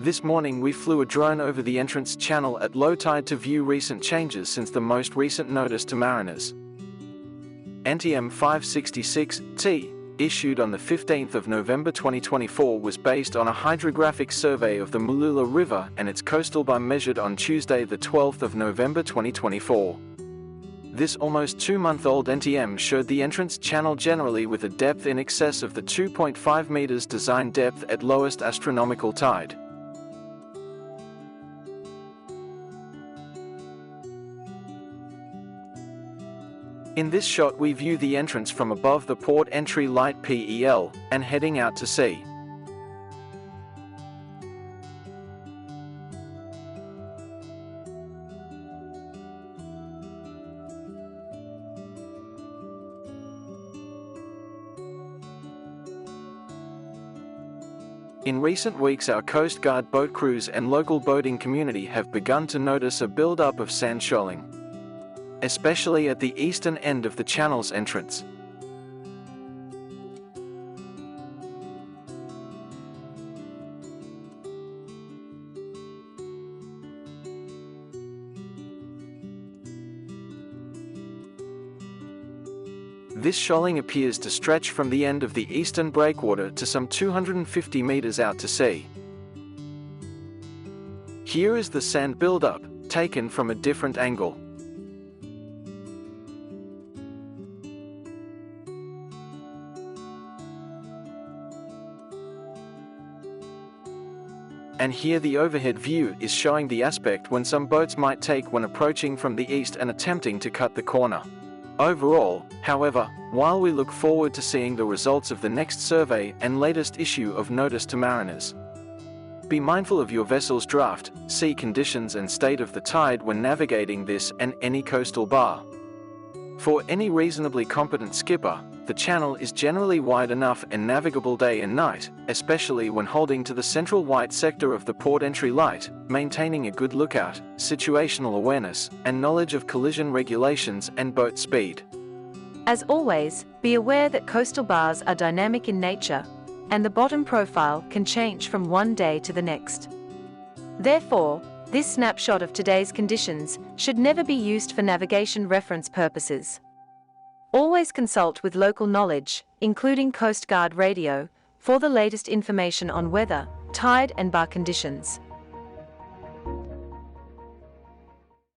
This morning we flew a drone over the entrance channel at low tide to view recent changes since the most recent notice to mariners. NTM 566T, issued on the 15th of November 2024, was based on a hydrographic survey of the Mooloolaba River and its coastal bar measured on Tuesday the 12th of November 2024. This almost 2-month-old NTM showed the entrance channel generally with a depth in excess of the 2.5 meters design depth at lowest astronomical tide. In this shot we view the entrance from above the port entry light PEL, and heading out to sea. In recent weeks our Coast Guard boat crews and local boating community have begun to notice a build-up of sand shoaling, especially at the eastern end of the channel's entrance. This shoaling appears to stretch from the end of the eastern breakwater to some 250 meters out to sea. Here is the sand buildup, taken from a different angle. And here the overhead view is showing the aspect when some boats might take when approaching from the east and attempting to cut the corner. Overall, however, while we look forward to seeing the results of the next survey and latest issue of Notice to Mariners, be mindful of your vessel's draft, sea conditions and state of the tide when navigating this and any coastal bar. For any reasonably competent skipper, the channel is generally wide enough and navigable day and night, especially when holding to the central white sector of the port entry light, maintaining a good lookout, situational awareness, and knowledge of collision regulations and boat speed. As always, be aware that coastal bars are dynamic in nature, and the bottom profile can change from one day to the next. Therefore, this snapshot of today's conditions should never be used for navigation reference purposes. Always consult with local knowledge, including Coast Guard radio, for the latest information on weather, tide and bar conditions.